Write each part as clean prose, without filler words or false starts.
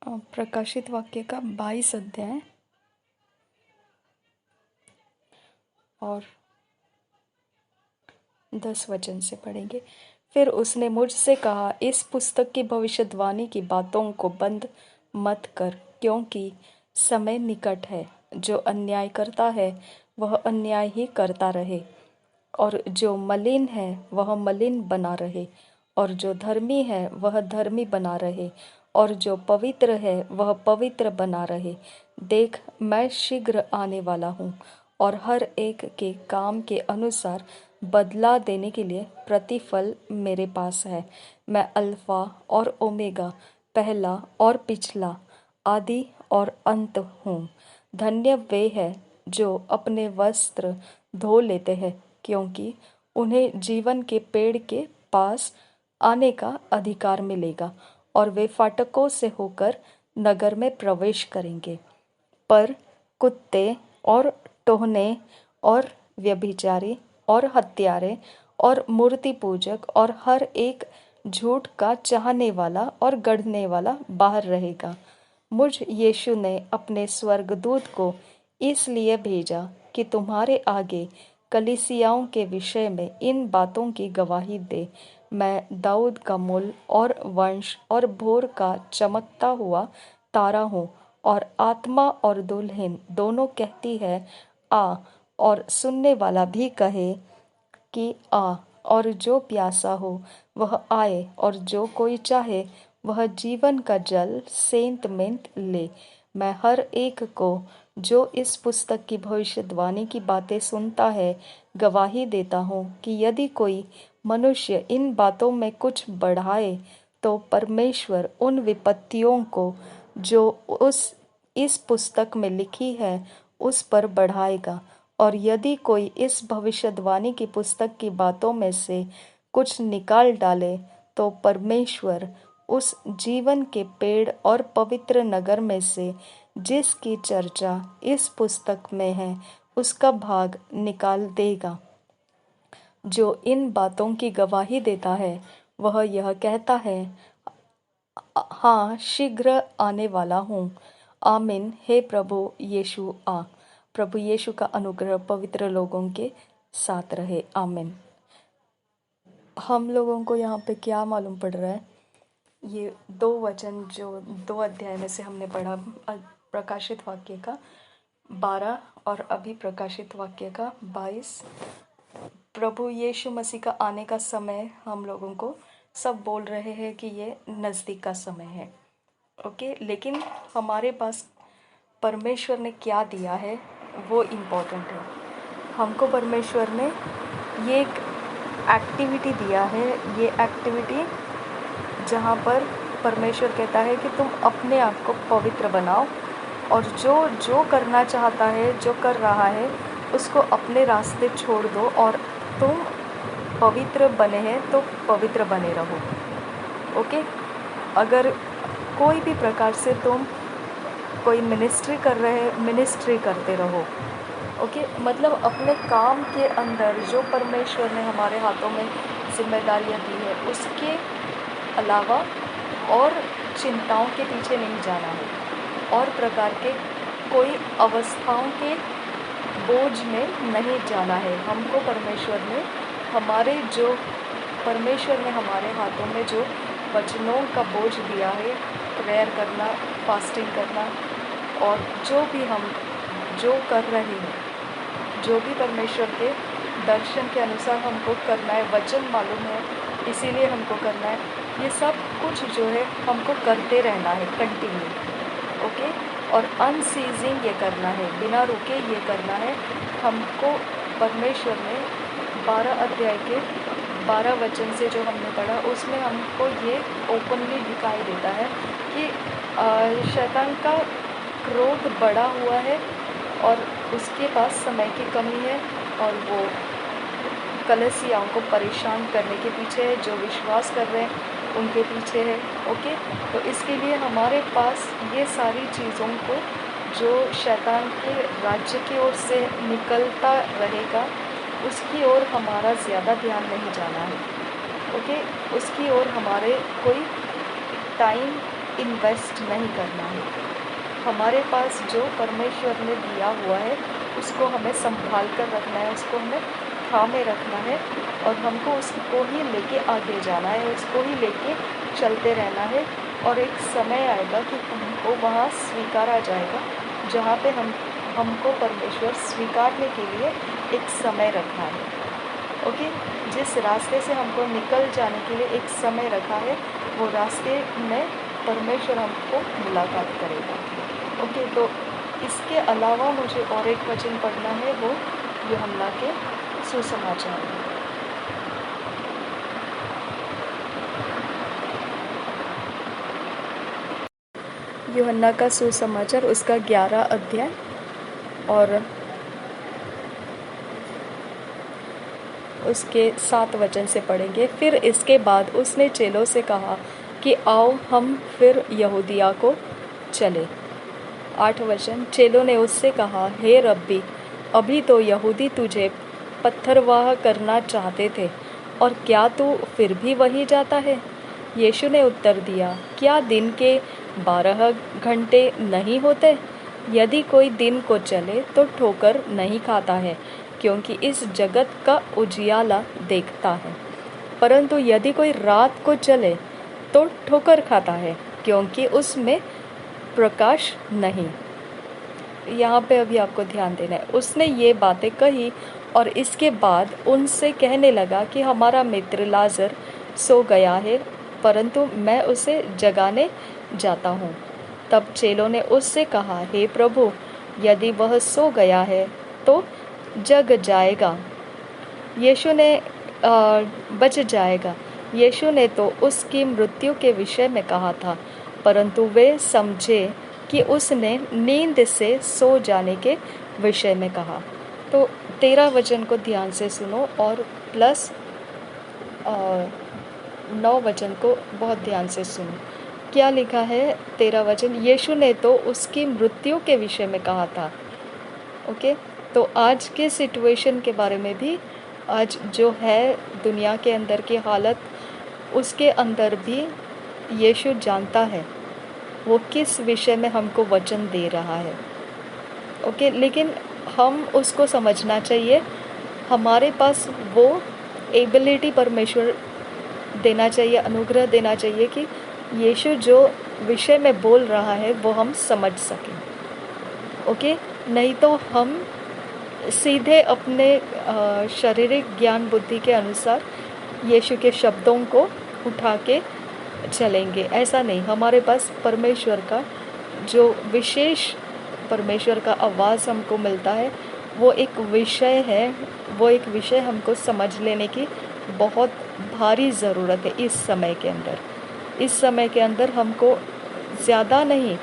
प्रकाशित वाक्य का 22 अध्याय और 10 वचन से पढ़ेंगे। फिर उसने मुझसे कहा, इस पुस्तक की भविष्यवाणी की बातों को बंद मत कर, क्योंकि समय निकट है। जो अन्याय करता है वह अन्याय ही करता रहे, और जो मलिन है वह मलिन बना रहे, और जो धर्मी है वह धर्मी बना रहे, और जो पवित्र है वह पवित्र बना रहे। देख, मैं शीघ्र आने वाला हूँ, और हर एक के काम के अनुसार बदला देने के लिए प्रतिफल मेरे पास है। मैं अल्फा और ओमेगा, पहला और पिछला, आदि और अंत हूँ। धन्य वे हैं जो अपने वस्त्र धो लेते हैं, क्योंकि उन्हें जीवन के पेड़ के पास आने का अधिकार मिलेगा, और वे फाटकों से होकर नगर में प्रवेश करेंगे। पर कुत्ते और टोहने और व्यभिचारी और हत्यारे और मूर्ति पूजक और हर एक झूठ का चाहने वाला और गढ़ने वाला बाहर रहेगा। मुझ यीशु ने अपने स्वर्गदूत को इसलिए भेजा कि तुम्हारे आगे कलीसियाओं के विषय में इन बातों की गवाही दे। मैं दाऊद का मूल और वंश और भोर का चमकता हुआ तारा हूँ, और आत्मा और दुल्हन दोनों कहती है आ, और सुनने वाला भी कहे कि आ। और जो प्यासा हो वह आए, और जो कोई चाहे वह जीवन का जल सेंत में ले। मैं हर एक को जो इस पुस्तक की भविष्यवाणी की बातें सुनता है गवाही देता हूँ कि यदि कोई मनुष्य इन बातों में कुछ बढ़ाए तो परमेश्वर उन विपत्तियों को जो इस पुस्तक में लिखी है उस पर बढ़ाएगा। और यदि कोई इस भविष्यवाणी की पुस्तक की बातों में से कुछ निकाल डाले तो परमेश्वर उस जीवन के पेड़ और पवित्र नगर में से जिसकी चर्चा इस पुस्तक में है उसका भाग निकाल देगा। जो इन बातों की गवाही देता है वह यह कहता है, हाँ, शीघ्र आने वाला हूँ। आमीन। हे प्रभु यीशु आ। प्रभु यीशु का अनुग्रह पवित्र लोगों के साथ रहे। आमीन। हम लोगों को यहाँ पे क्या मालूम पड़ रहा है? ये 2 वचन जो 2 अध्याय में से हमने पढ़ा, प्रकाशित वाक्य का 12 और अभी प्रकाशित वाक्य का 22, प्रभु यीशु मसीह का आने का समय हम लोगों को सब बोल रहे हैं कि ये नज़दीक का समय है। ओके, लेकिन हमारे पास परमेश्वर ने क्या दिया है वो इम्पोर्टेंट है। हमको परमेश्वर ने ये एक एक्टिविटी दिया है। ये एक्टिविटी जहाँ पर परमेश्वर कहता है कि तुम अपने आप को पवित्र बनाओ, और जो जो करना चाहता है, जो कर रहा है, उसको अपने रास्ते छोड़ दो, और तुम पवित्र बने हैं तो पवित्र बने रहो। ओके, अगर कोई भी प्रकार से तुम कोई मिनिस्ट्री कर रहे हैं, मिनिस्ट्री करते रहो। ओके, मतलब अपने काम के अंदर जो परमेश्वर ने हमारे हाथों में जिम्मेदारियां दी है उसके अलावा और चिंताओं के पीछे नहीं जाना है, और प्रकार के कोई अवस्थाओं के बोझ में नहीं जाना है। हमको परमेश्वर ने हमारे हाथों में जो वचनों का बोझ दिया है, प्रेयर करना, फास्टिंग करना, और जो भी हम जो कर रहे हैं, जो भी परमेश्वर के दर्शन के अनुसार हमको करना है, वचन मालूम है इसीलिए हमको करना है, ये सब कुछ जो है हमको करते रहना है कंटिन्यू। ओके, और अनसीजिंग ये करना है, बिना रुके ये करना है हमको। परमेश्वर ने 12 अध्याय के 12 वचन से जो हमने पढ़ा उसमें हमको ये ओपनली दिखाई देता है कि शैतान का क्रोध बढ़ा हुआ है और उसके पास समय की कमी है, और वो कलीसियाओं को परेशान करने के पीछे है, जो विश्वास कर रहे हैं उनके पीछे है। ओके, तो इसके लिए हमारे पास ये सारी चीज़ों को जो शैतान के राज्य की ओर से निकलता रहेगा उसकी ओर हमारा ज़्यादा ध्यान नहीं जाना है। ओके, उसकी ओर हमारे कोई टाइम इन्वेस्ट नहीं करना है। हमारे पास जो परमेश्वर ने दिया हुआ है उसको हमें संभाल कर रखना है, उसको हमें थामे रखना है और हमको उसको ही लेके आगे जाना है, उसको ही लेके चलते रहना है। और एक समय आएगा कि हमको वहाँ स्वीकारा जाएगा, जहाँ पे हमको परमेश्वर स्वीकारने के लिए एक समय रखा है। ओके, जिस रास्ते से हमको निकल जाने के लिए एक समय रखा है, वो रास्ते में परमेश्वर हमको मुलाकात करेगा। ओके, तो इसके अलावा मुझे और एक वचन पढ़ना है, वो यूहन्ना के सुसमाचार है। यूहन्ना का सुसमाचार उसका 11 अध्याय और उसके 7 वचन से पढ़ेंगे। फिर इसके बाद उसने चेलों से कहा कि आओ हम फिर यहूदिया को चले। 8 वचन, चेलों ने उससे कहा, हे रब्बी, अभी तो यहूदी तुझे पत्थरवाह करना चाहते थे और क्या तू फिर भी वहीं जाता है? यीशु ने उत्तर दिया, क्या दिन के 12 घंटे नहीं होते? यदि कोई दिन को चले तो ठोकर नहीं खाता है, क्योंकि इस जगत का उजियाला देखता है। परंतु यदि कोई रात को चले तो ठोकर खाता है, क्योंकि उसमें प्रकाश नहीं। यहाँ पे अभी आपको ध्यान देना है। उसने ये बातें कही और इसके बाद उनसे कहने लगा कि हमारा मित्र लाजर सो गया है, परंतु मैं उसे जगाने जाता हूँ। तब चेलों ने उससे कहा, हे प्रभु, यदि वह सो गया है तो जग जाएगा, बच जाएगा। यीशु ने तो उसकी मृत्यु के विषय में कहा था, परंतु वे समझे कि उसने नींद से सो जाने के विषय में कहा। तो 13 वचन को ध्यान से सुनो और प्लस 9 वचन को बहुत ध्यान से सुनो। क्या लिखा है 13 वचन? यीशु ने तो उसकी मृत्यु के विषय में कहा था। ओके, तो आज के सिचुएशन के बारे में भी, आज जो है दुनिया के अंदर की हालत, उसके अंदर भी यीशु जानता है वो किस विषय में हमको वचन दे रहा है। ओके, लेकिन हम उसको समझना चाहिए। हमारे पास वो एबिलिटी परमेश्वर देना चाहिए, अनुग्रह देना चाहिए कि यीशु जो विषय में बोल रहा है वो हम समझ सकें। ओके, नहीं तो हम सीधे अपने शारीरिक ज्ञान बुद्धि के अनुसार यीशु के शब्दों को उठा के चलेंगे। ऐसा नहीं, हमारे पास परमेश्वर का जो विशेष परमेश्वर का आवाज़ हमको मिलता है, वो एक विषय है, वो एक विषय हमको समझ लेने की बहुत भारी ज़रूरत है इस समय के अंदर। इस समय के अंदर हमको ज़्यादा नहीं,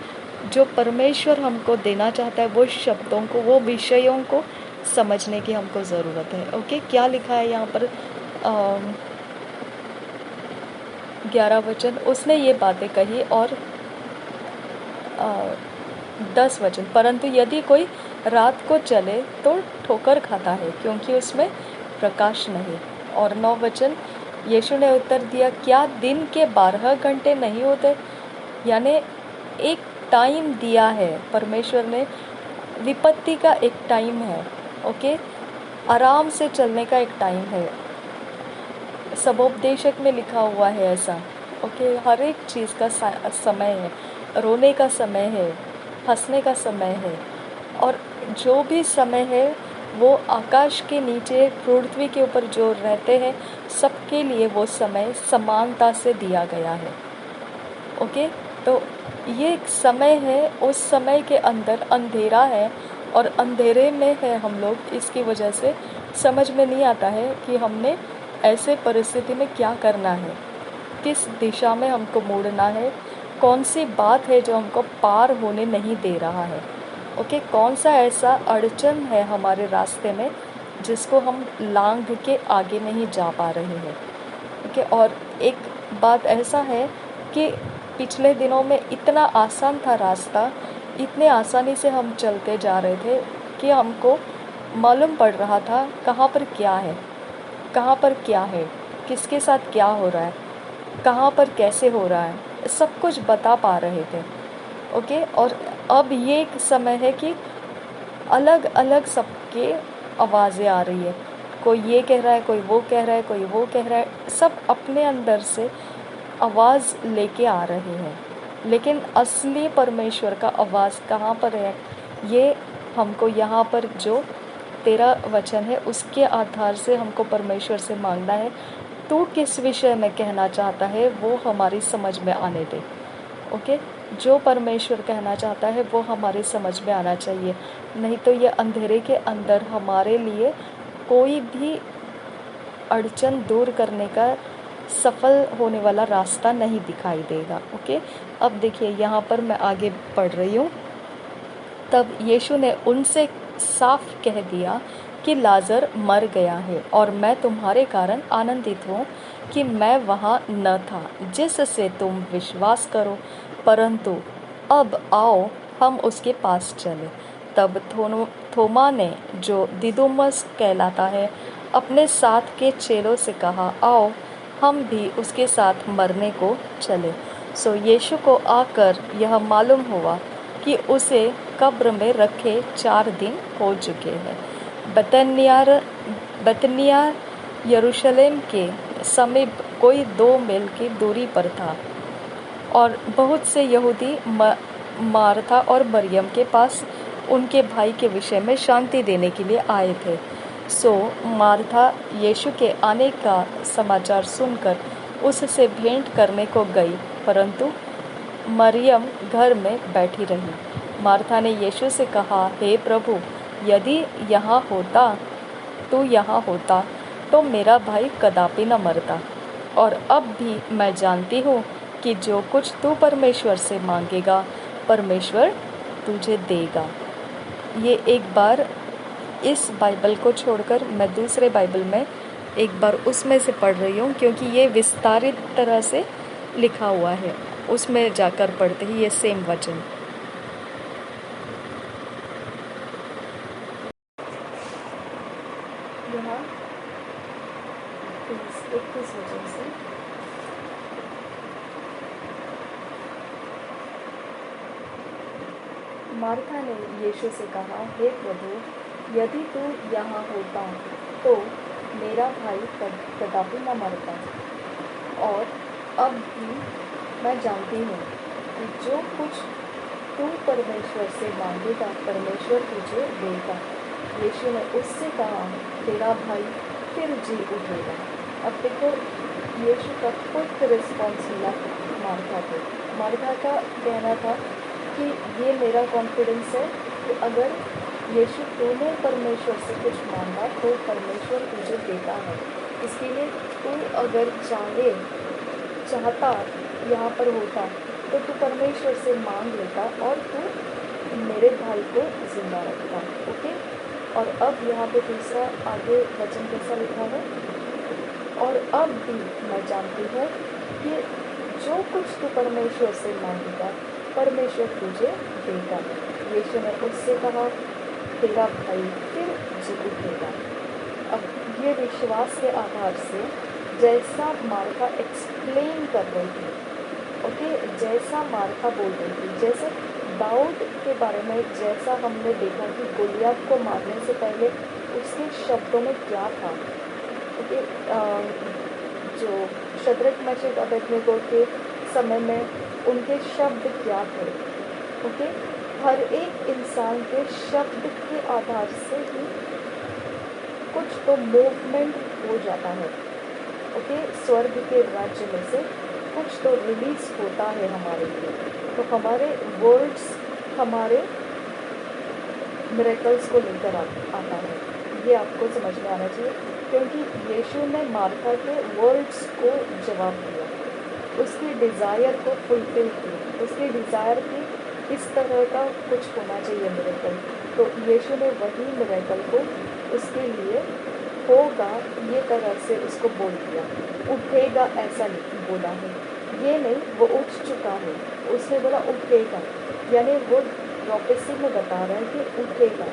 जो परमेश्वर हमको देना चाहता है वो शब्दों को, वो विषयों को समझने की हमको ज़रूरत है। ओके, क्या लिखा है यहाँ पर 11 वचन? उसने ये बातें कही और 10 वचन, परंतु यदि कोई रात को चले तो ठोकर खाता है, क्योंकि उसमें प्रकाश नहीं। और 9 वचन, यीशु ने उत्तर दिया, क्या दिन के 12 घंटे नहीं होते? यानी एक टाइम दिया है परमेश्वर ने, विपत्ति का एक टाइम है। ओके, आराम से चलने का एक टाइम है। सबोपदेशक में लिखा हुआ है ऐसा। ओके, हर एक चीज़ का समय है, रोने का समय है, हंसने का समय है, और जो भी समय है वो आकाश के नीचे पृथ्वी के ऊपर जो रहते हैं सबके लिए वो समय समानता से दिया गया है। ओके, तो ये एक समय है, उस समय के अंदर अंधेरा है और अंधेरे में है हम लोग। इसकी वजह से समझ में नहीं आता है कि हमने ऐसे परिस्थिति में क्या करना है, किस दिशा में हमको मुड़ना है, कौन सी बात है जो हमको पार होने नहीं दे रहा है। ओके, कौन सा ऐसा अड़चन है हमारे रास्ते में जिसको हम लांघ के आगे नहीं जा पा रहे हैं। ओके, और एक बात ऐसा है कि पिछले दिनों में इतना आसान था रास्ता, इतने आसानी से हम चलते जा रहे थे कि हमको मालूम पड़ रहा था कहाँ पर क्या है, कहाँ पर क्या है, किसके साथ क्या हो रहा है, कहाँ पर कैसे हो रहा है। सब कुछ बता पा रहे थे। ओके, और अब ये एक समय है कि अलग अलग सबके आवाज़ें आ रही है, कोई ये कह रहा है, कोई वो कह रहा है, कोई वो कह रहा है, सब अपने अंदर से आवाज़ लेके आ रहे हैं। लेकिन असली परमेश्वर का आवाज़ कहाँ पर है, ये हमको यहाँ पर जो तेरा वचन है उसके आधार से हमको परमेश्वर से मांगना है। तू किस विषय में कहना चाहता है वो हमारी समझ में आने दे। ओके, जो परमेश्वर कहना चाहता है वो हमारी समझ में आना चाहिए, नहीं तो ये अंधेरे के अंदर हमारे लिए कोई भी अड़चन दूर करने का सफल होने वाला रास्ता नहीं दिखाई देगा। ओके, अब देखिए यहाँ पर मैं आगे पढ़ रही हूँ। तब यीशु ने उनसे साफ कह दिया कि लाजर मर गया है और मैं तुम्हारे कारण आनंदित हूँ कि मैं वहाँ न था, जिससे तुम विश्वास करो, परंतु अब आओ हम उसके पास चले। तब थोमा ने, जो दिदुमस कहलाता है, अपने साथ के चेलों से कहा, आओ हम भी उसके साथ मरने को चले। सो यीशु को आकर यह मालूम हुआ कि उसे कब्र में रखे 4 दिन हो चुके हैं। बतनिया यरूशलेम के समीप कोई 2 मील की दूरी पर था, और बहुत से यहूदी मार्था और मरियम के पास उनके भाई के विषय में शांति देने के लिए आए थे। सो मार्था यीशु के आने का समाचार सुनकर उससे भेंट करने को गई, परंतु मरियम घर में बैठी रही। मार्था ने यीशु से कहा, हे प्रभु, यदि तू यहाँ होता तो मेरा भाई कदापि न मरता। और अब भी मैं जानती हूँ कि जो कुछ तू परमेश्वर से मांगेगा परमेश्वर तुझे देगा। ये एक बार इस बाइबल को छोड़कर मैं दूसरे बाइबल में एक बार उसमें से पढ़ रही हूँ, क्योंकि ये विस्तारित तरह से लिखा हुआ है। उसमें जाकर पढ़ते ही ये सेम वचन। यहाँ 21 वचन से मार्था ने यीशु से कहा, हे प्रभु, यदि तू यहाँ होता तो मेरा भाई कदापि न मरता। और अब भी मैं जानती हूँ कि जो कुछ तू परमेश्वर से मांगेगा परमेश्वर तुझे देगा। यीशु ने उससे कहा, तेरा भाई फिर जी उठेगा। अब देखो यीशु का क्विक रिस्पॉन्स मिला मार्था को। मार्था का कहना था कि ये मेरा कॉन्फिडेंस है कि अगर यीशु तूने परमेश्वर से कुछ मांगा तो परमेश्वर तुझे देता है। इसके लिए तू अगर चाहता यहाँ पर होता तो तू परमेश्वर से मांग लेता और तू मेरे भाई को जिंदा रखता। ओके, और अब यहाँ पे दूसरा आगे वचन कैसा लिखा है, और अब भी मैं जानती हूँ कि जो कुछ तू परमेश्वर से मांगेगा परमेश्वर तुझे देगा। यीशु ने उससे कहा, तेरा भाई फिर जी उठेगा। अब ये विश्वास के आधार से जैसा मार्था एक्सप्लेन कर रही थी, ओके, जैसा मार्था बोल रही थी, जैसे दाऊद के बारे में जैसा हमने देखा कि गोलियत को मारने से पहले उसके शब्दों में क्या था। ओके, जो शद्रक मेशक अबेदनगो के समय में उनके शब्द क्या थे। ओके, हर एक इंसान के शब्द के आधार से ही कुछ तो मूवमेंट हो जाता है। ओके, स्वर्ग के राज्य में से कुछ तो रिलीज होता है हमारे लिए। तो हमारे वर्ड्स हमारे मिरेकल्स को लेकर आता है। ये आपको समझ में आना चाहिए, क्योंकि यीशु ने मार्था के वर्ड्स को जवाब दिया, उसकी डिज़ायर को फुलफिल किया। उसकी डिज़ायर की इस तरह का कुछ होना चाहिए मिरेकल, तो यीशु ने वही मिरेकल को उसके लिए होगा ये तरह से उसको बोल दिया। उठेगा ऐसा नहीं बोला है, ये नहीं, वो उठ चुका है। उसने बोला उठेगा, यानी वो प्रोफेसी में बता रहा है कि उठेगा।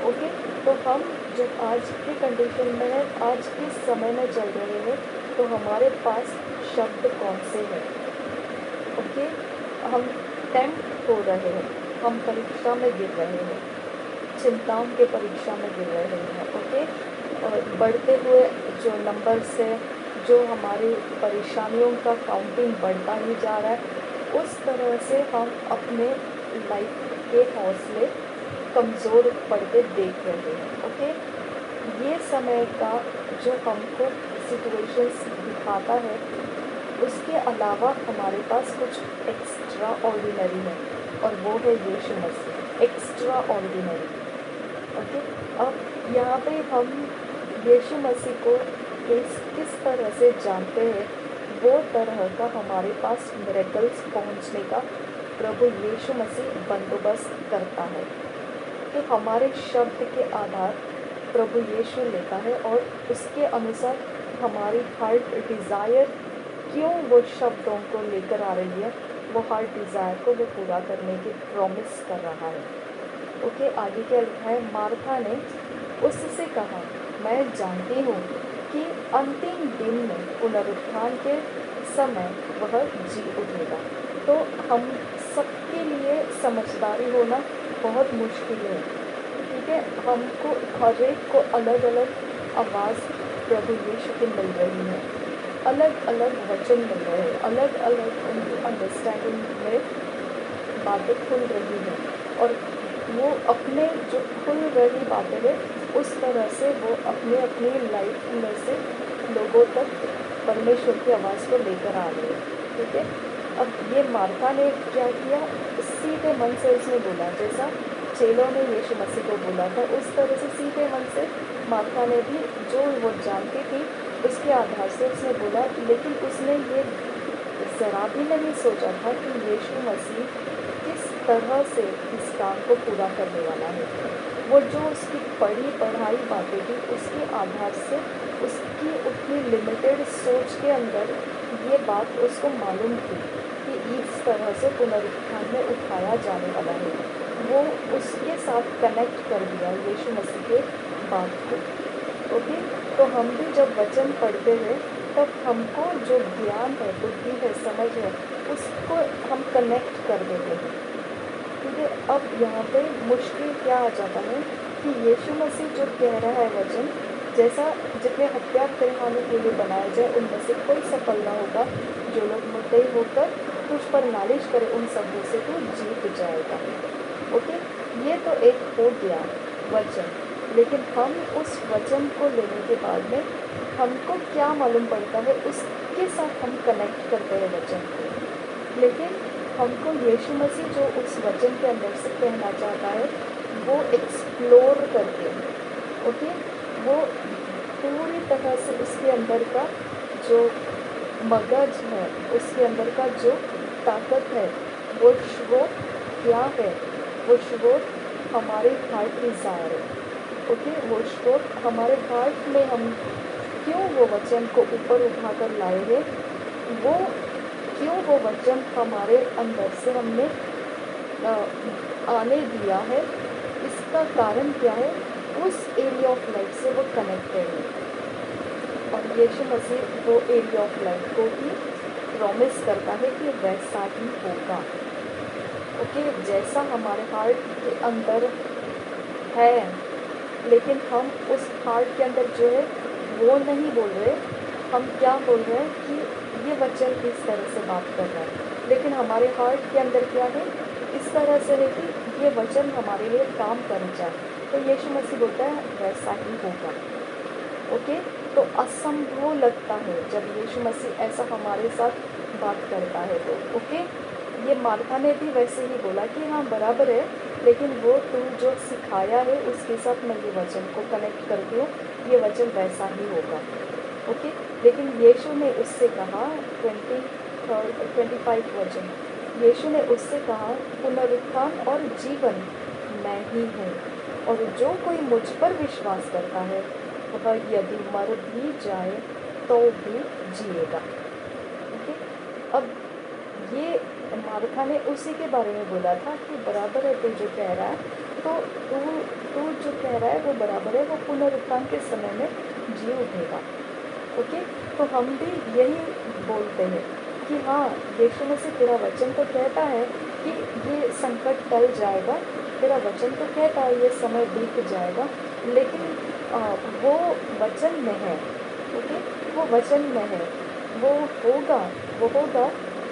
ओके, तो हम जब आज की कंडीशन में है, आज के समय में चल रहे हैं, तो हमारे पास शब्द कौन से हैं। ओके, हम टेम्प्ट हो रहे हैं, हम परीक्षा में गिर रहे हैं, चिंताओं के परीक्षा में गिर रहे हैं। ओके, और बढ़ते हुए जो नंबर्स है, जो हमारी परेशानियों का काउंटिंग बढ़ता ही जा रहा है, उस तरह से हम अपने लाइफ के हौसले कमज़ोर पड़ते देख रहे हैं। ओके, ये समय का जो हमको सिचुएशंस दिखाता है, उसके अलावा हमारे पास कुछ एक्स्ट्रा ऑर्डिनरी है, और वो है यीशु मसीह, एक्स्ट्रा ऑर्डिनरी। ओके, अब यहाँ पे हम यीशु मसीह को किस तरह से जानते हैं, वो तरह का हमारे पास मिरेकल्स पहुँचने का प्रभु यीशु मसीह बंदोबस्त करता है। कि हमारे शब्द के आधार प्रभु यीशु लेता है, और उसके अनुसार हमारी हार्ट डिज़ायर क्यों वो शब्दों को लेकर आ रही है, वो हार्ट डिज़ायर को वो पूरा करने की प्रॉमिस कर रहा है। ओके, आगे क्या लिखा है? मार्था ने उससे कहा, मैं जानती हूँ कि अंतिम दिन में पुनरुत्थान के समय वह जी उठेगा। तो हम सबके लिए समझदारी होना बहुत मुश्किल है, ठीक है। हमको हर एक को अलग अलग आवाज़ प्रभु यीशु की मिल रही है, अलग अलग वचन मिल रहे हैं, अलग अलग उनकी अंडरस्टैंडिंग में बातें खुल रही हैं, और वो अपने जो खुल रही बातें हैं उस तरह से वो अपने अपनी लाइफ में से लोगों तक परमेश्वर की आवाज़ को लेकर आ रहे हैं, ठीक है। अब ये मार्था ने क्या किया? सीधे मन से उसने बोला, जैसा चेलों ने यीशु मसीह को बोला था, उस तरह से सीधे मन से मार्था ने भी जो वो जानती थी उसके आधार से उसने बोला। लेकिन उसने ये ज़रा भी नहीं सोचा था कि यीशु मसीह किस तरह से इस काम को पूरा करने वाला है। वो जो उसकी पढ़ी पढ़ाई बातें थी उसके आधार से उसकी उतनी लिमिटेड सोच के अंदर ये बात उसको मालूम थी कि इस तरह से पुनरुत्थान में उठाया जाने वाला है। वो उसके साथ कनेक्ट कर दिया यीशु मसीह के बात को। ओके, तो हम भी जब वचन पढ़ते हैं तब हमको जो ज्ञान है, बुद्धि है, समझ है, उसको हम कनेक्ट कर देते हैं, ठीक है। अब यहाँ पे मुश्किल क्या आ जाता है कि यीशु मसीह जो कह रहा है वचन, जैसा जितने हत्या करवाने के लिए बनाया जाए उनमें से कोई सफल ना होगा, जो लोग मुद्दई होकर तुझ पर नालिश करे उन सबों से तू जीत जाएगा। ओके, ये तो एक हो गया वचन, लेकिन हम उस वचन को लेने के बाद में हमको क्या मालूम पड़ता है, उसके साथ हम कनेक्ट करते हैं वचन को। लेकिन हमको यीशु मसीह जो उस वचन के अंदर से कहना चाहता है वो एक्सप्लोर करके, ओके, वो पूरी तरह से उसके अंदर का जो मगज है, उसके अंदर का जो ताकत है, वो स्रोत क्या है? वो स्रोत हमारे हार्ट डिज़ायर है, ओके। वो स्रोत हमारे हार्ट में हम क्यों वो वचन को ऊपर उठाकर लाए हैं, वो क्यों वो वचन हमारे अंदर से हमने आने दिया है, इसका कारण क्या है? उस एरिया ऑफ लाइफ से वो कनेक्टेड है, और यीशु मसीह वो एरिया ऑफ लाइफ को ही प्रॉमिस करता है कि वैसा ही होगा। ओके, जैसा हमारे हार्ट के अंदर है, लेकिन हम उस हार्ट के अंदर जो है वो नहीं बोल रहे, हम क्या बोल रहे हैं कि ये वचन इस तरह से बात कर रहा है, लेकिन हमारे हार्ट के अंदर क्या है? इस तरह से है कि ये वचन हमारे लिए काम कर जाए। तो यीशु मसीह बोलता है वैसा ही होगा। ओके, तो असंभव लगता है जब यीशु मसीह ऐसा हमारे साथ बात करता है तो। ओके, ये मार्था ने भी वैसे ही बोला कि हाँ बराबर है, लेकिन वो तू जो सिखाया है उसके साथ मैं ये वचन को कनेक्ट करती हूँ, ये वचन वैसा ही होगा। ओके, लेकिन यीशु ने उससे कहा 25 वचन, यीशु ने उससे कहा पुनरुत्थान और जीवन मैं ही हूँ, और जो कोई मुझ पर विश्वास करता है वह यदि मर भी जाए तो भी जिएगा। ओके, अब ये मार्था ने उसी के बारे में बोला था कि बराबर है तू जो कह रहा है, तो तू जो कह रहा है वो बराबर है, वो पुनरुत्थान के समय में जी उठेगा। ओके, तो हम भी यही बोलते हैं, कि हाँ, यीशु मसीह तेरा वचन तो कहता है कि ये संकट टल जाएगा, तेरा वचन तो कहता है ये समय बीत जाएगा, लेकिन वो वचन में है, ओके, वो वचन में है, वो होगा, वो होगा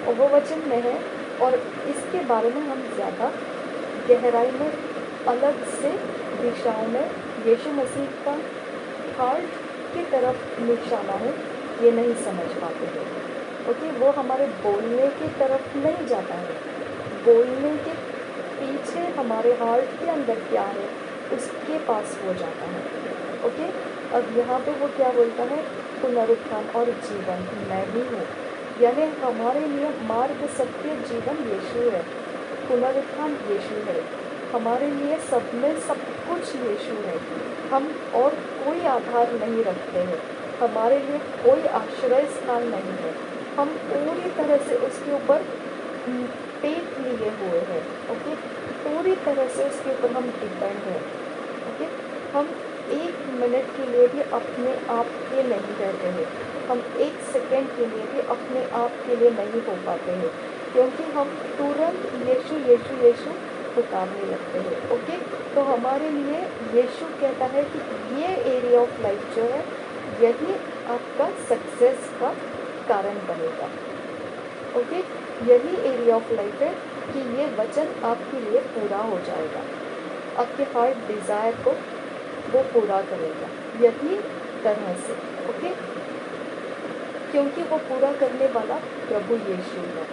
और वो वचन में है। और इसके बारे में हम ज़्यादा गहराई में अलग से दिशाओं में यीशु मसीह का हार्ट की तरफ निशाना है, ये नहीं समझ पाते हैं, ओके। वो हमारे बोलने की तरफ नहीं जाता है, बोलने के पीछे हमारे हार्ट के अंदर क्या है उसके पास हो जाता है, ओके। अब यहाँ पे वो क्या बोलता है, पुनरुत्थान और जीवन मैं ही हूँ, यानी हमारे लिए मार्ग सत्य जीवन यीशु है, पुनरुत्थान यीशु है, हमारे लिए सब में सब कुछ यीशु है। हम और कोई आधार नहीं रखते हैं, हमारे लिए कोई आश्रय स्थान नहीं है, हम पूरी तरह से उसके ऊपर टेक लिए हुए हैं, ओके, पूरी तरह से उसके ऊपर हम डिपेंड हैं, ओके। हम 1 मिनट के लिए भी अपने आप के नहीं रहते हैं, हम 1 सेकेंड के लिए भी अपने आप के लिए नहीं हो पाते हैं, क्योंकि हम तुरंत यीशु यीशु यीशु पुकारने लगते हैं, ओके। तो हमारे लिए यीशु कहता है कि ये एरिया ऑफ लाइफ जो है यही आपका सक्सेस का कारण बनेगा, ओके। यही एरिया ऑफ लाइफ है कि ये वचन आपके लिए पूरा हो जाएगा, आपके हार्ट डिज़ायर को वो पूरा करेगा यही तरह से, ओके, क्योंकि वो पूरा करने वाला प्रभु यीशु है,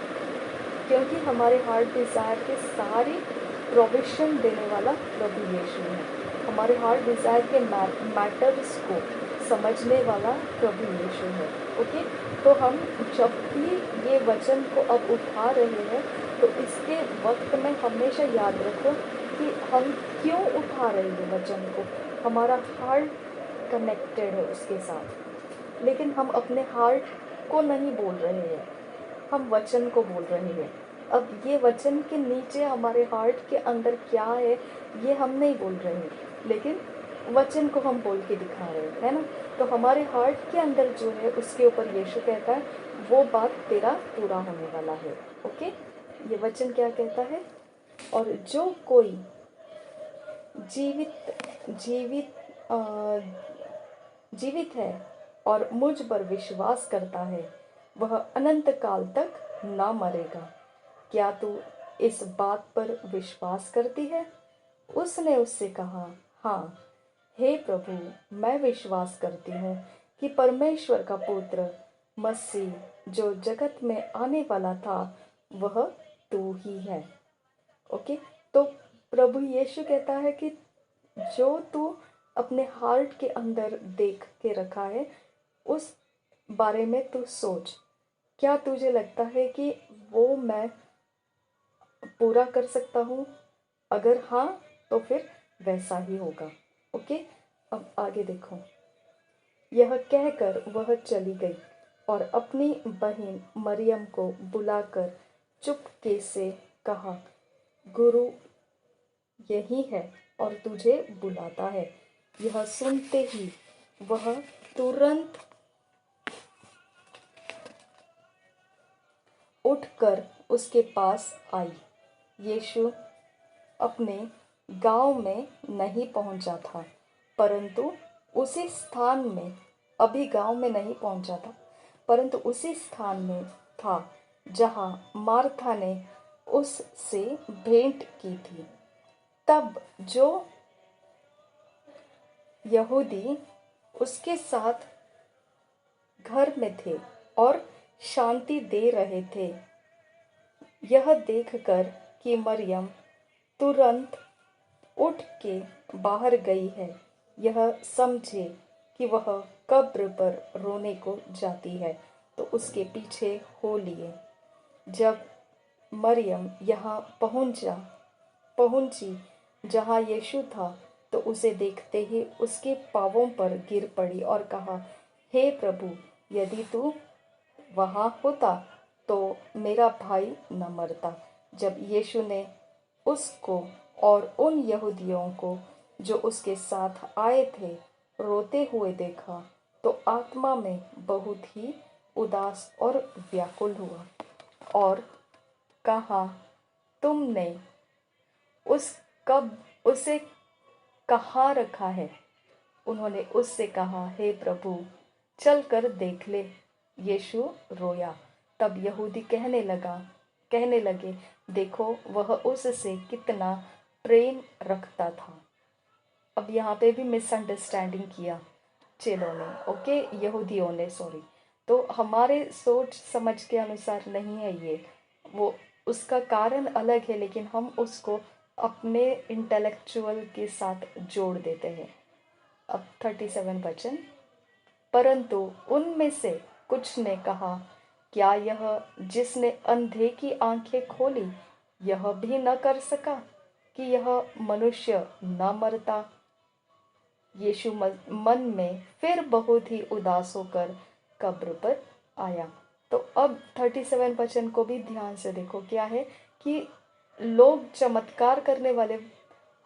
क्योंकि हमारे हार्ट डिज़ायर के सारी प्रोविशन देने वाला प्रभु यीशु है, हमारे हार्ट डिज़ायर के मैटर्स को समझने वाला प्रभु यीशु है, ओके। तो हम जब भी ये वचन को अब उठा रहे हैं तो इसके वक्त में हमेशा याद रखो कि हम क्यों उठा रहे हैं वचन को, हमारा हार्ट कनेक्टेड है उसके साथ, लेकिन हम अपने हार्ट को नहीं बोल रहे हैं, हम वचन को बोल रहे हैं। अब ये वचन के नीचे हमारे हार्ट के अंदर क्या है ये हम नहीं बोल रहे हैं, लेकिन वचन को हम बोल के दिखा रहे हैं, है ना। तो हमारे हार्ट के अंदर जो है उसके ऊपर यीशु कहता है वो बात तेरा पूरा होने वाला है, ओके। ये वचन क्या कहता है, और जो कोई जीवित जीवित जीवित है और मुझ पर विश्वास करता है वह अनंत काल तक ना मरेगा। क्या तू इस बात पर विश्वास करती है? उसने उससे कहा, हाँ हे प्रभु, मैं विश्वास करती हूँ कि परमेश्वर का पुत्र मसीह जो जगत में आने वाला था वह तू ही है, ओके। तो प्रभु यीशु कहता है कि जो तू अपने हार्ट के अंदर देख के रखा है उस बारे में तू सोच, क्या तुझे लगता है कि वो मैं पूरा कर सकता हूँ? अगर हाँ तो फिर वैसा ही होगा, ओके। अब आगे देखो, यह कहकर वह चली गई और अपनी बहन मरियम को बुलाकर चुपके से कहा, गुरु यही है और तुझे बुलाता है। यह सुनते ही वह तुरंत उठकर उसके पास आई। यीशु अपने गांव में नहीं पहुंचा था, परंतु उसी स्थान में अभी गांव में नहीं पहुंचा था, परंतु उसी स्थान में था जहां मार्था ने उससे भेंट की थी। तब जो यहूदी उसके साथ घर में थे और शांति दे रहे थे, यह देखकर कि मरियम तुरंत उठ के बाहर गई है, यह समझे कि वह कब्र पर रोने को जाती है, तो उसके पीछे हो लिए। जब मरियम यहाँ पहुंची जहाँ यीशु था, तो उसे देखते ही उसके पांवों पर गिर पड़ी और कहा, हे प्रभु, यदि तू वहाँ होता तो मेरा भाई न मरता। जब यीशु ने उसको और उन यहूदियों को जो उसके साथ आए थे रोते हुए देखा, तो आत्मा में बहुत ही उदास और व्याकुल हुआ। और कहा, तुमने उसे कहाँ रखा है? उन्होंने उससे कहा, हे प्रभु, चल कर देख ले। यीशु रोया। तब यहूदी कहने लगे, देखो वह उससे कितना प्रेम रखता था। अब यहाँ पे भी मिसअंडरस्टैंडिंग किया चेलों ने, ओके, यहूदियों ने, सॉरी। तो हमारे सोच समझ के अनुसार नहीं है ये, वो उसका कारण अलग है, लेकिन हम उसको अपने इंटेलेक्चुअल के साथ जोड़ देते हैं। अब 37 वचन, परंतु उनमें से कुछ ने कहा, क्या यह जिसने अंधे की आंखें खोली यह भी न कर सका कि यह मनुष्य न मरता? यीशु मन में फिर बहुत ही उदास होकर कब्र पर आया। तो अब 37 वचन को भी ध्यान से देखो, क्या है कि लोग चमत्कार करने वाले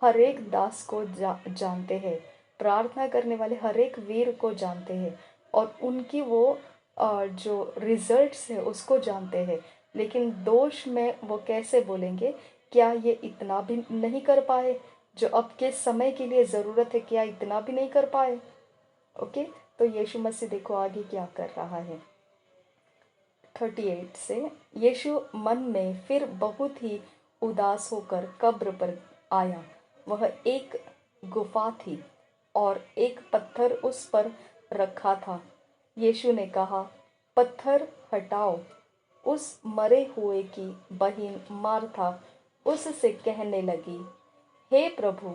हर एक दास को जानते हैं, प्रार्थना करने वाले हर एक वीर को जानते हैं, और उनकी वो जो रिजल्ट्स है उसको जानते हैं, लेकिन दोष में वो कैसे बोलेंगे? क्या ये इतना भी नहीं कर पाए जो अब के समय के लिए ज़रूरत है? क्या इतना भी नहीं कर पाए? ओके, तो यीशु मसीह देखो आगे क्या कर रहा है। 38 से, यीशु मन में फिर बहुत ही उदास होकर कब्र पर आया। वह एक गुफा थी और एक पत्थर उस पर रखा था। यीशु ने कहा, पत्थर हटाओ। उस मरे हुए की बहन मार्था उससे कहने लगी, हे प्रभु,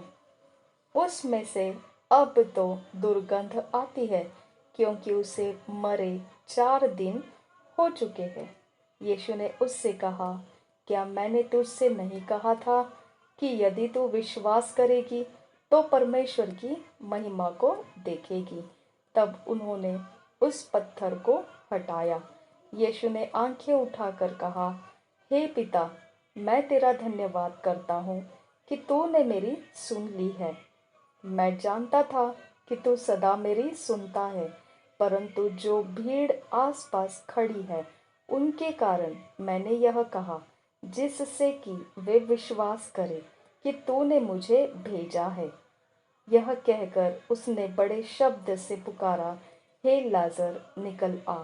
उसमें से अब तो दुर्गंध आती है, क्योंकि उसे मरे 4 दिन हो चुके हैं। यीशु ने उससे कहा, क्या मैंने तुझसे नहीं कहा था कि यदि तू विश्वास करेगी तो परमेश्वर की महिमा को देखेगी? तब उन्होंने उस पत्थर को हटाया। यीशु ने आंखें उठाकर कहा, हे पिता, मैं तेरा धन्यवाद करता हूँ कि तूने मेरी सुन ली है। मैं जानता था कि तू सदा मेरी सुनता है, परंतु जो भीड़ आसपास खड़ी है उनके कारण मैंने यह कहा, जिससे कि वे विश्वास करें कि तूने मुझे भेजा है। यह कहकर उसने बड़े शब्द से पुकारा, हे लाजर, निकल आ।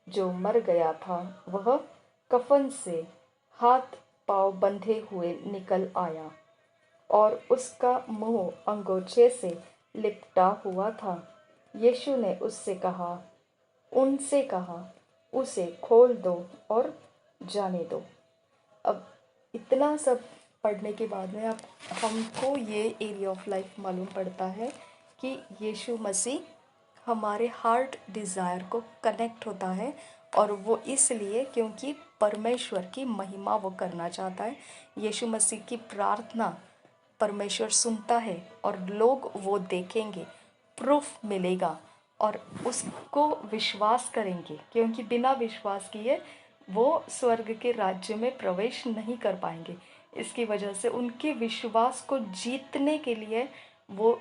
जो मर गया था वह कफन से हाथ पांव बंधे हुए निकल आया और उसका मुंह अंगोछे से लिपटा हुआ था। यीशु ने उनसे कहा, उसे खोल दो और जाने दो। अब इतना सब पढ़ने के बाद में अब हमको ये एरिया ऑफ लाइफ मालूम पड़ता है कि यीशु मसीह हमारे हार्ट डिज़ायर को कनेक्ट होता है, और वो इसलिए क्योंकि परमेश्वर की महिमा वो करना चाहता है। यीशु मसीह की प्रार्थना परमेश्वर सुनता है और लोग वो देखेंगे, प्रूफ मिलेगा और उसको विश्वास करेंगे, क्योंकि बिना विश्वास किए वो स्वर्ग के राज्य में प्रवेश नहीं कर पाएंगे। इसकी वजह से उनके विश्वास को जीतने के लिए वो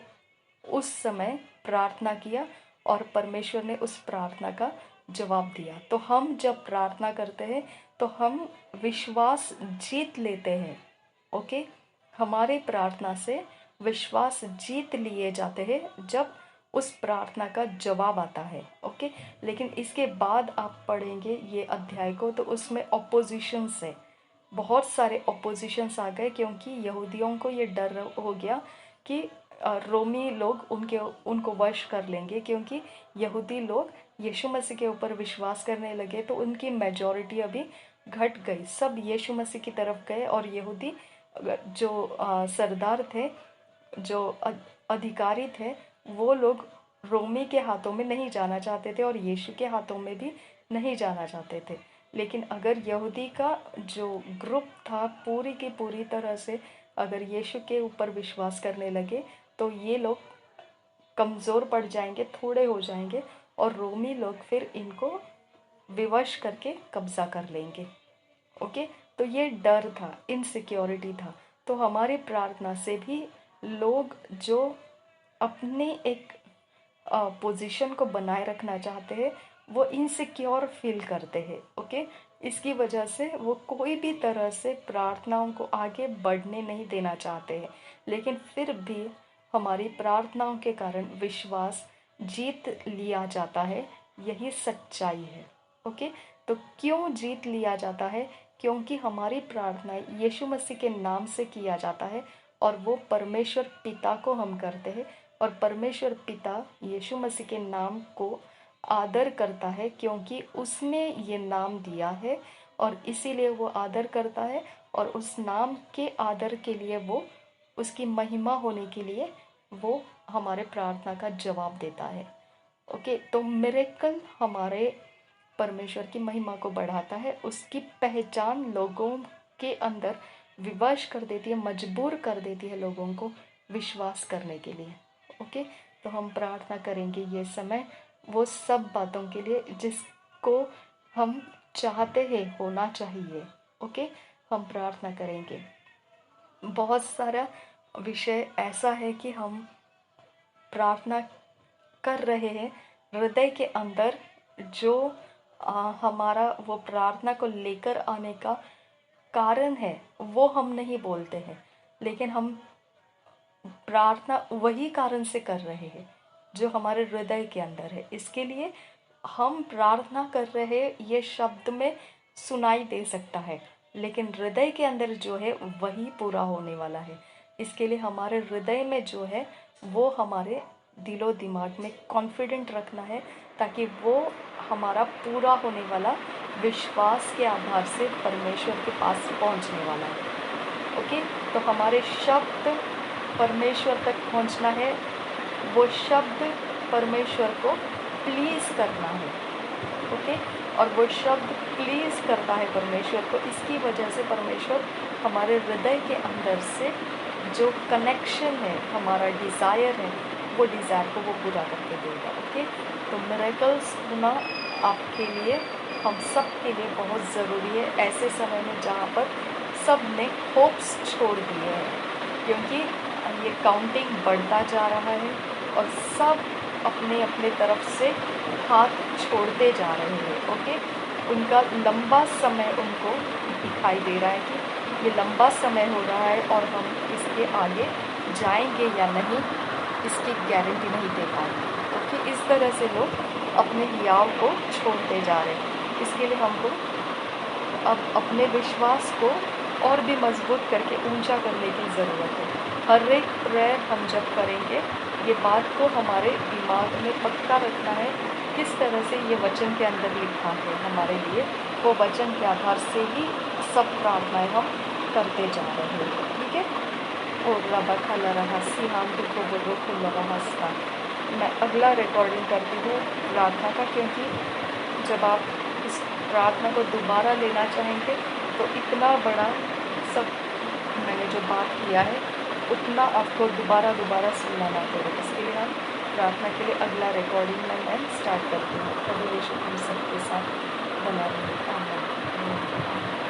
उस समय प्रार्थना किया और परमेश्वर ने उस प्रार्थना का जवाब दिया। तो हम जब प्रार्थना करते हैं तो हम विश्वास जीत लेते हैं। ओके, हमारे प्रार्थना से विश्वास जीत लिए जाते हैं जब उस प्रार्थना का जवाब आता है। ओके, लेकिन इसके बाद आप पढ़ेंगे ये अध्याय को तो उसमें ऑपोजिशन से बहुत सारे ऑपोजिशंस आ गए, क्योंकि यहूदियों को ये डर हो गया कि रोमी लोग उनको वश कर लेंगे, क्योंकि यहूदी लोग यीशु मसीह के ऊपर विश्वास करने लगे तो उनकी मेजॉरिटी अभी घट गई, सब यीशु मसीह की तरफ गए और यहूदी जो सरदार थे, जो अधिकारी थे, वो लोग रोमी के हाथों में नहीं जाना चाहते थे और यीशु के हाथों में भी नहीं जाना चाहते थे। लेकिन अगर यहूदी का जो ग्रुप था पूरी की पूरी तरह से अगर यीशु के ऊपर विश्वास करने लगे तो ये लोग कमज़ोर पड़ जाएंगे, थोड़े हो जाएंगे और रोमी लोग फिर इनको विवश करके कब्जा कर लेंगे। ओके, तो ये डर था, इनसिक्योरिटी था। तो हमारी प्रार्थना से भी लोग जो अपने एक पोजीशन को बनाए रखना चाहते हैं वो इनसिक्योर फील करते हैं। ओके, इसकी वजह से वो कोई भी तरह से प्रार्थनाओं को आगे बढ़ने नहीं देना चाहते हैं, लेकिन फिर भी हमारी प्रार्थनाओं के कारण विश्वास जीत लिया जाता है। यही सच्चाई है। ओके, तो क्यों जीत लिया जाता है? क्योंकि हमारी प्रार्थना यीशु मसीह के नाम से किया जाता है और वो परमेश्वर पिता को हम करते हैं, और परमेश्वर पिता यीशु मसीह के नाम को आदर करता है क्योंकि उसने ये नाम दिया है, और इसीलिए वो आदर करता है, और उस नाम के आदर के लिए वो उसकी महिमा होने के लिए वो हमारे प्रार्थना का जवाब देता है। ओके, तो मिरेकल हमारे परमेश्वर की महिमा को बढ़ाता है, उसकी पहचान लोगों के अंदर विवश कर देती है, मजबूर कर देती है लोगों को विश्वास करने के लिए। ओके, तो हम प्रार्थना करेंगे ये समय वो सब बातों के लिए जिसको हम चाहते हैं होना चाहिए। ओके, हम प्रार्थना करेंगे। बहुत सारा विषय ऐसा है कि हम प्रार्थना कर रहे हैं, हृदय के अंदर जो हमारा वो प्रार्थना को लेकर आने का कारण है वो हम नहीं बोलते हैं, लेकिन हम प्रार्थना वही कारण से कर रहे हैं जो हमारे हृदय के अंदर है। इसके लिए हम प्रार्थना कर रहे ये शब्द में सुनाई दे सकता है, लेकिन हृदय के अंदर जो है वही पूरा होने वाला है। इसके लिए हमारे हृदय में जो है वो हमारे दिलो दिमाग में कॉन्फिडेंट रखना है, ताकि वो हमारा पूरा होने वाला विश्वास के आधार से परमेश्वर के पास पहुंचने वाला है। ओके, तो हमारे शब्द परमेश्वर तक पहुंचना है, वो शब्द परमेश्वर को प्लीज़ करना है। ओके, और वो शब्द प्लीज़ करता है परमेश्वर को। इसकी वजह से परमेश्वर हमारे हृदय के अंदर से जो कनेक्शन है, हमारा डिज़ायर है, वो डिज़ायर को वो पूरा करके देगा। ओके, तो मिरेकल्स होना आपके लिए, हम सब के लिए बहुत ज़रूरी है ऐसे समय में जहाँ पर सब ने होप्स छोड़ दिए हैं, क्योंकि ये काउंटिंग बढ़ता जा रहा है और सब अपने अपने तरफ से हाथ छोड़ते जा रहे हैं। ओके, उनका लंबा समय उनको दिखाई दे रहा है कि ये लंबा समय हो रहा है और हम इसके आगे जाएंगे या नहीं, इसकी गारंटी नहीं दे पाएंगे। ओके, इस तरह से लोग अपने हियाव को छोड़ते जा रहे हैं। इसके लिए हमको अब अपने विश्वास को और भी मजबूत करके ऊंचा करने की ज़रूरत है। हर एक प्रेयर हम जब करेंगे, ये बात को हमारे दिमाग में पक्का रखना है किस तरह से ये वचन के अंदर लिखा है हमारे लिए, वो वचन के आधार से ही सब प्रार्थनाएं हम करते जा रहे हैं। ठीक है, और रबा खाला रहा सी हम को बोलो खुल रहा सा। मैं अगला रिकॉर्डिंग करती हूँ प्रार्थना का, क्योंकि जब आप इस प्रार्थना को दोबारा लेना चाहेंगे तो इतना बड़ा सब मैंने जो बात किया है उतना आपको दोबारा सुनना ना पड़े। इसके लिए हम प्रार्थना के लिए अगला रिकॉर्डिंग में मैं स्टार्ट करती हूँ। प्रभु यीशु हम सबके साथ बना रहे। आमीन।